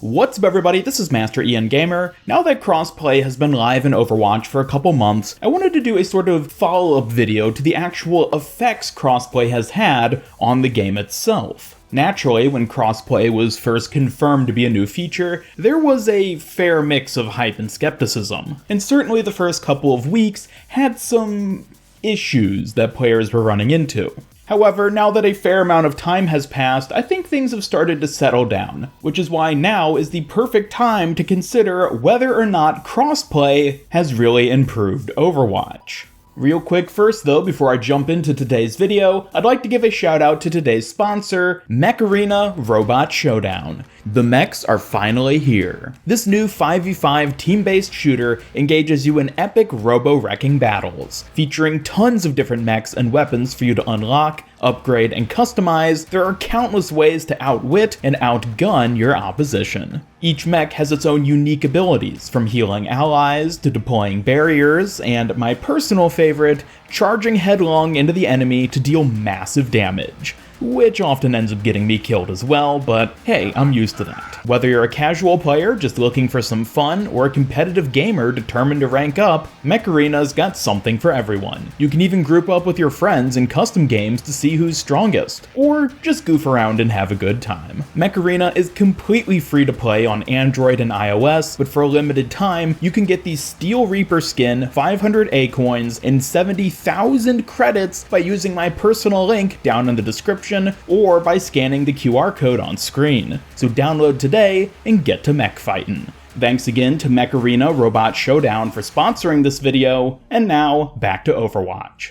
What's up everybody, this is Master Ian Gamer. Now that Crossplay has been live in Overwatch for a couple months, I wanted to do a sort of follow-up video to the actual effects Crossplay has had on the game itself. Naturally, when Crossplay was first confirmed to be a new feature, there was a fair mix of hype and skepticism, and certainly the first couple of weeks had some issues that players were running into. However, now that a fair amount of time has passed, I think things have started to settle down, which is why now is the perfect time to consider whether or not Crossplay has really improved Overwatch. Real quick first though, before I jump into today's video, I'd like to give a shout out to today's sponsor, Mech Arena Robot Showdown. The mechs are finally here. This new 5v5 team-based shooter engages you in epic robo-wrecking battles, featuring tons of different mechs and weapons for you to unlock, upgrade, and customize. There are countless ways to outwit and outgun your opposition. Each mech has its own unique abilities, from healing allies to deploying barriers, and my personal favorite, charging headlong into the enemy to deal massive damage, which often ends up getting me killed as well, but hey, I'm used to that. Whether you're a casual player just looking for some fun, or a competitive gamer determined to rank up, Mech Arena's got something for everyone. You can even group up with your friends in custom games to see who's strongest, or just goof around and have a good time. Mech Arena is completely free to play on Android and iOS, but for a limited time, you can get the Steel Reaper skin, 500 A-coins, and 70,000 credits by using my personal link down in the description, or by scanning the QR code on screen. So download today and get to mech fightin'. Thanks again to Mech Arena Robot Showdown for sponsoring this video, and now back to Overwatch.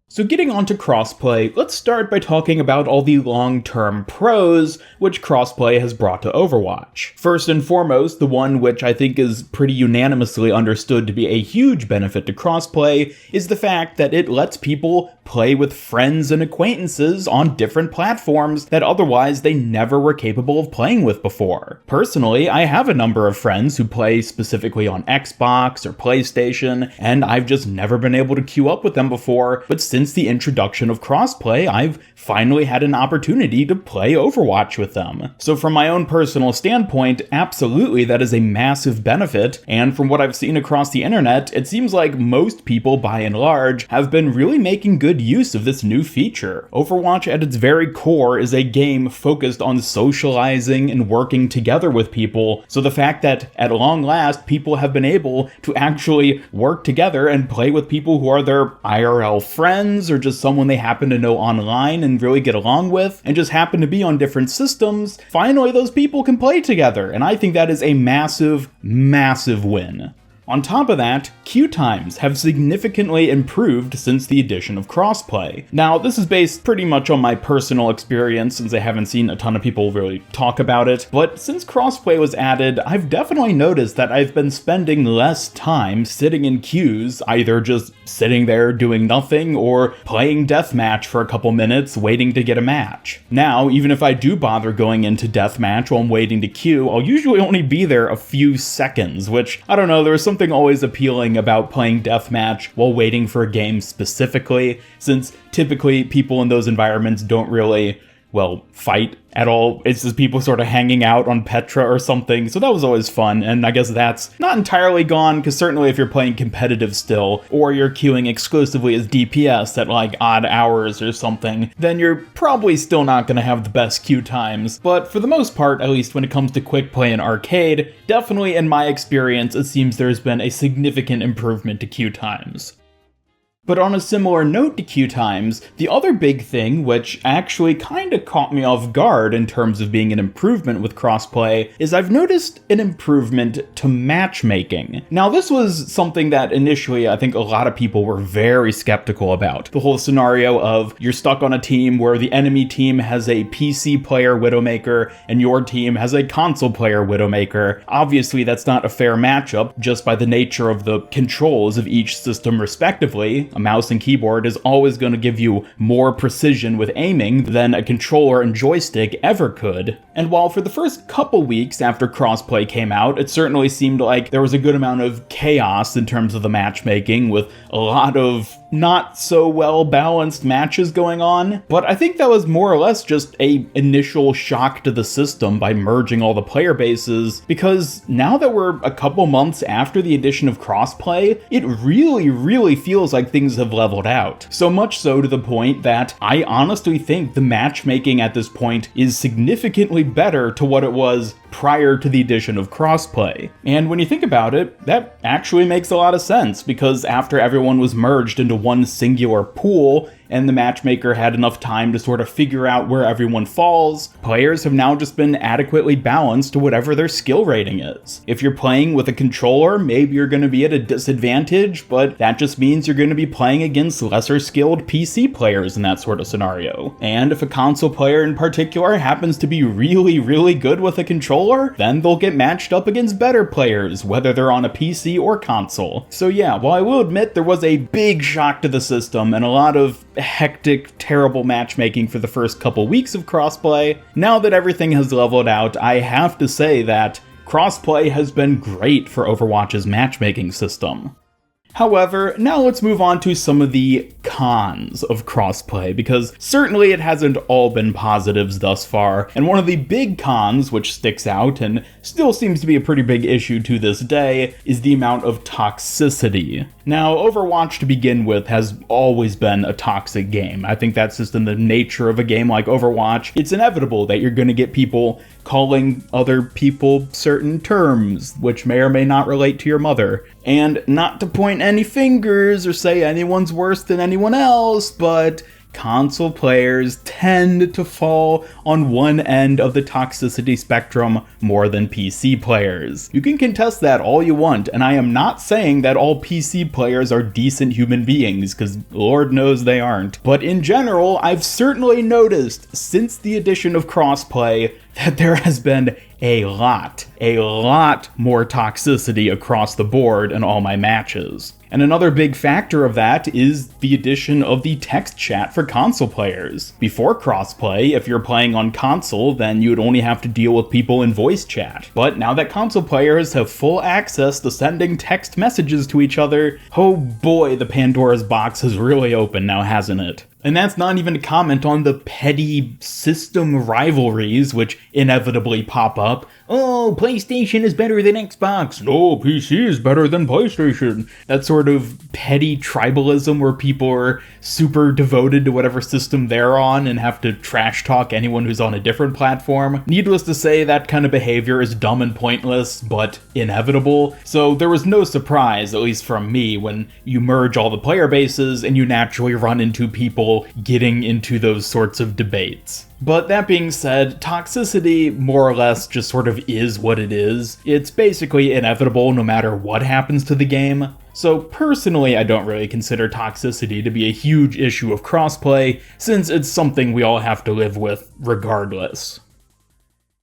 So getting onto Crossplay, let's start by talking about all the long-term pros which Crossplay has brought to Overwatch. First and foremost, the one which I think is pretty unanimously understood to be a huge benefit to Crossplay is the fact that it lets people play with friends and acquaintances on different platforms that otherwise they never were capable of playing with before. Personally, I have a number of friends who play specifically on Xbox or PlayStation, and I've just never been able to queue up with them before, but since the introduction of Crossplay, I've finally had an opportunity to play Overwatch with them. So from my own personal standpoint, absolutely that is a massive benefit, and from what I've seen across the internet, it seems like most people by and large have been really making good use of this new feature. Overwatch at its very core is a game focused on socializing and working together with people, so the fact that at long last people have been able to actually work together and play with people who are their IRL friends or just someone they happen to know online and really get along with and just happen to be on different systems, finally those people can play together, and I think that is a massive, massive win. On top of that, queue times have significantly improved since the addition of Crossplay. Now, this is based pretty much on my personal experience since I haven't seen a ton of people really talk about it, but since Crossplay was added, I've definitely noticed that I've been spending less time sitting in queues, either just sitting there doing nothing or playing deathmatch for a couple minutes waiting to get a match. Now, even if I do bother going into deathmatch while I'm waiting to queue, I'll usually only be there a few seconds, which, I don't know, there was something always appealing about playing deathmatch while waiting for a game specifically, since typically people in those environments don't really, well, fight at all. It's just people sort of hanging out on Petra or something, so that was always fun, and I guess that's not entirely gone, because certainly if you're playing competitive still, or you're queuing exclusively as DPS at like odd hours or something, then you're probably still not going to have the best queue times, but for the most part, at least when it comes to quick play and arcade, definitely in my experience, it seems there's been a significant improvement to queue times. But on a similar note to queue times, the other big thing, which actually kinda caught me off guard in terms of being an improvement with Crossplay, is I've noticed an improvement to matchmaking. Now this was something that initially I think a lot of people were very skeptical about. The whole scenario of you're stuck on a team where the enemy team has a PC player Widowmaker and your team has a console player Widowmaker. Obviously that's not a fair matchup just by the nature of the controls of each system respectively. A mouse and keyboard is always going to give you more precision with aiming than a controller and joystick ever could. And while for the first couple weeks after Crossplay came out, it certainly seemed like there was a good amount of chaos in terms of the matchmaking, with a lot of not so well balanced matches going on, but I think that was more or less just a initial shock to the system by merging all the player bases, because now that we're a couple months after the addition of Crossplay, it really feels like things have leveled out. So much so to the point that I honestly think the matchmaking at this point is significantly better to what it was prior to the addition of Crossplay. And when you think about it, that actually makes a lot of sense, because after everyone was merged into one singular pool, and the matchmaker had enough time to sort of figure out where everyone falls, players have now just been adequately balanced to whatever their skill rating is. If you're playing with a controller, maybe you're going to be at a disadvantage, but that just means you're going to be playing against lesser skilled PC players in that sort of scenario. And if a console player in particular happens to be really good with a controller, then they'll get matched up against better players, whether they're on a PC or console. So yeah, while I will admit there was a big shock to the system and a lot of hectic, terrible matchmaking for the first couple weeks of Crossplay, now that everything has leveled out, I have to say that Crossplay has been great for Overwatch's matchmaking system. However, now let's move on to some of the cons of Crossplay, because certainly it hasn't all been positives thus far, and one of the big cons which sticks out and still seems to be a pretty big issue to this day is the amount of toxicity. Now, Overwatch to begin with has always been a toxic game. I think that's just in the nature of a game like Overwatch. It's inevitable that you're going to get people calling other people certain terms, which may or may not relate to your mother. And not to point any fingers or say anyone's worse than anyone else, but console players tend to fall on one end of the toxicity spectrum more than PC players. You can contest that all you want, and I am not saying that all PC players are decent human beings, because Lord knows they aren't. But in general, I've certainly noticed since the addition of Crossplay that there has been a lot more toxicity across the board in all my matches. And another big factor of that is the addition of the text chat for console players. Before Crossplay, if you're playing on console, then you would only have to deal with people in voice chat. But now that console players have full access to sending text messages to each other, oh boy, the Pandora's box has really opened now, hasn't it? And that's not even to comment on the petty system rivalries which inevitably pop up. Oh, PlayStation is better than Xbox. No, PC is better than PlayStation. That sort of petty tribalism where people are super devoted to whatever system they're on and have to trash talk anyone who's on a different platform. Needless to say, that kind of behavior is dumb and pointless, but inevitable. So there was no surprise, at least from me, when you merge all the player bases and you naturally run into people getting into those sorts of debates. But that being said, toxicity more or less just sort of is what it is. It's basically inevitable no matter what happens to the game. So personally, I don't really consider toxicity to be a huge issue of crossplay, since it's something we all have to live with regardless.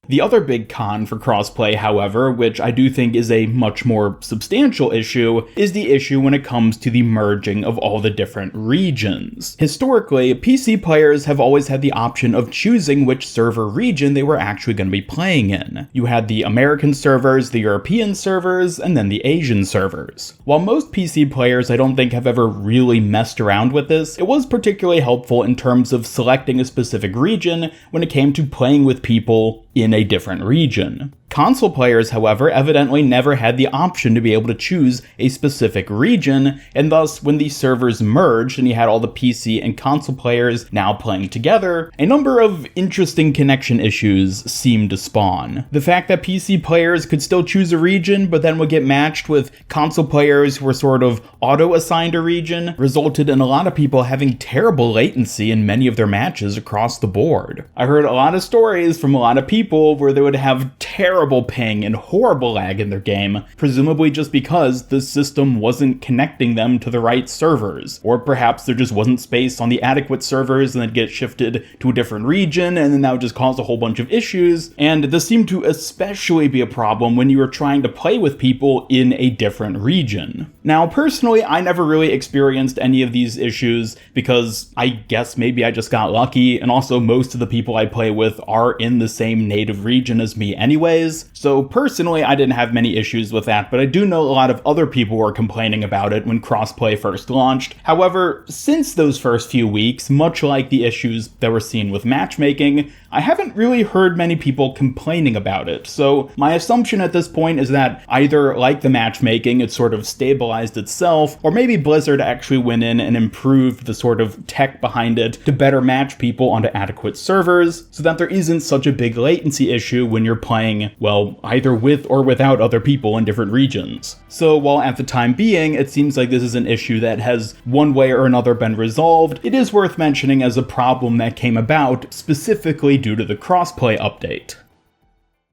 The other big con for crossplay, however, which I do think is a much more substantial issue, is the issue when it comes to the merging of all the different regions. Historically, PC players have always had the option of choosing which server region they were actually going to be playing in. You had the American servers, the European servers, and then the Asian servers. While most PC players I don't think have ever really messed around with this, it was particularly helpful in terms of selecting a specific region when it came to playing with people in a different region. Console players, however, evidently never had the option to be able to choose a specific region, and thus when these servers merged and you had all the PC and console players now playing together, a number of interesting connection issues seemed to spawn. The fact that PC players could still choose a region but then would get matched with console players who were sort of auto-assigned a region resulted in a lot of people having terrible latency in many of their matches across the board. I heard a lot of stories from a lot of people where they would have terrible ping and horrible lag in their game, presumably just because the system wasn't connecting them to the right servers. Or perhaps there just wasn't space on the adequate servers and they'd get shifted to a different region, and then that would just cause a whole bunch of issues. And this seemed to especially be a problem when you were trying to play with people in a different region. Now, personally, I never really experienced any of these issues because I guess maybe I just got lucky, and also most of the people I play with are in the same native region as me anyways. days. So personally, I didn't have many issues with that, but I do know a lot of other people were complaining about it when crossplay first launched. However, since those first few weeks, much like the issues that were seen with matchmaking, I haven't really heard many people complaining about it. So my assumption at this point is that either, like the matchmaking, it sort of stabilized itself, or maybe Blizzard actually went in and improved the sort of tech behind it to better match people onto adequate servers, so that there isn't such a big latency issue when you're playing, well, either with or without other people in different regions. So while at the time being, it seems like this is an issue that has one way or another been resolved, it is worth mentioning as a problem that came about specifically due to the crossplay update.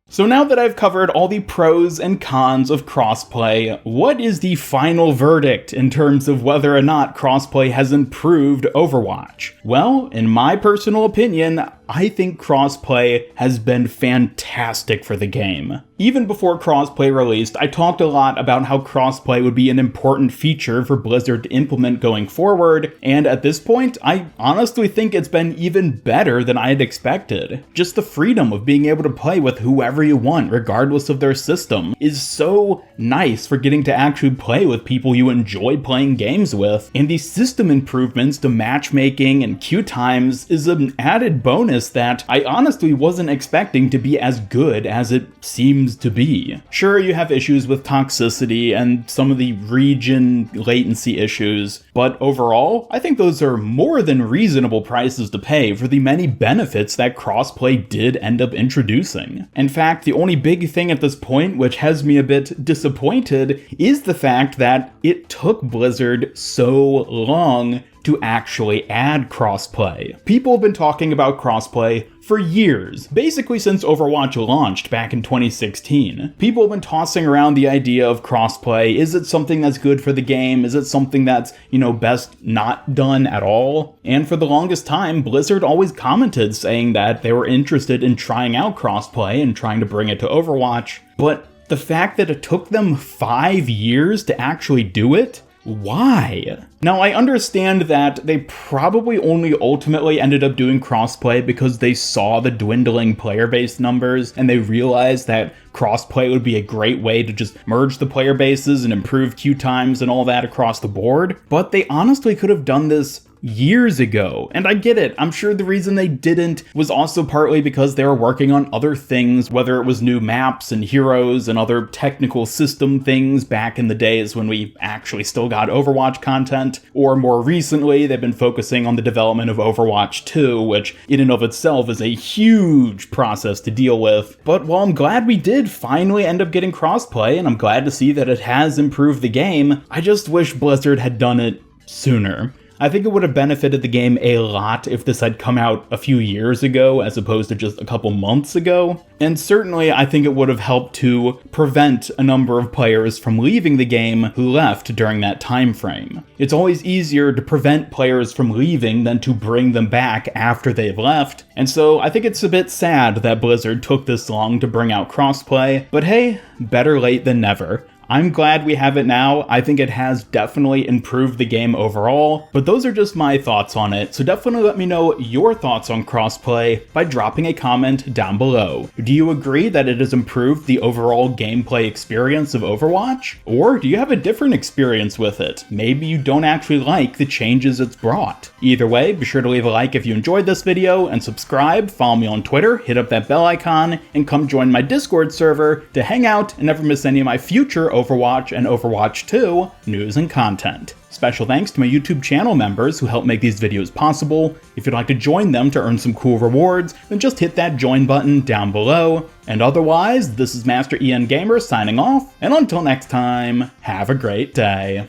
So now that I've covered all the pros and cons of crossplay, what is the final verdict in terms of whether or not crossplay has improved Overwatch? Well, in my personal opinion, I think crossplay has been fantastic for the game. Even before crossplay released, I talked a lot about how crossplay would be an important feature for Blizzard to implement going forward, and at this point, I honestly think it's been even better than I had expected. Just the freedom of being able to play with whoever you want, regardless of their system, is so nice for getting to actually play with people you enjoy playing games with, and the system improvements to matchmaking and queue times is an added bonus that I honestly wasn't expecting to be as good as it seems to be. Sure, you have issues with toxicity and some of the region latency issues, but overall, I think those are more than reasonable prices to pay for the many benefits that crossplay did end up introducing. In fact, the only big thing at this point which has me a bit disappointed is the fact that it took Blizzard so long to actually add crossplay. People have been talking about crossplay for years, basically since Overwatch launched back in 2016. People have been tossing around the idea of crossplay. Is it something that's good for the game? Is it something that's, best not done at all? And for the longest time, Blizzard always commented saying that they were interested in trying out crossplay and trying to bring it to Overwatch. But the fact that it took them 5 years to actually do it, why? Now, I understand that they probably only ultimately ended up doing crossplay because they saw the dwindling player base numbers and they realized that crossplay would be a great way to just merge the player bases and improve queue times and all that across the board. But they honestly could have done this years ago. And I get it. I'm sure the reason they didn't was also partly because they were working on other things, whether it was new maps and heroes and other technical system things back in the days when we actually still got Overwatch content, or more recently, they've been focusing on the development of Overwatch 2, which in and of itself is a huge process to deal with. But while I'm glad we did finally end up getting crossplay, and I'm glad to see that it has improved the game, I just wish Blizzard had done it sooner. I think it would have benefited the game a lot if this had come out a few years ago as opposed to just a couple months ago. And certainly I think it would have helped to prevent a number of players from leaving the game who left during that time frame. It's always easier to prevent players from leaving than to bring them back after they've left. And so I think it's a bit sad that Blizzard took this long to bring out crossplay, but hey, better late than never. I'm glad we have it now. I think it has definitely improved the game overall, but those are just my thoughts on it, so definitely let me know your thoughts on crossplay by dropping a comment down below. Do you agree that it has improved the overall gameplay experience of Overwatch? Or do you have a different experience with it? Maybe you don't actually like the changes it's brought. Either way, be sure to leave a like if you enjoyed this video, and subscribe, follow me on Twitter, hit up that bell icon, and come join my Discord server to hang out and never miss any of my future Overwatch and Overwatch 2 news and content. Special thanks to my YouTube channel members who help make these videos possible. If you'd like to join them to earn some cool rewards, then just hit that join button down below. And otherwise, this is Master EN Gamer signing off, and until next time, have a great day.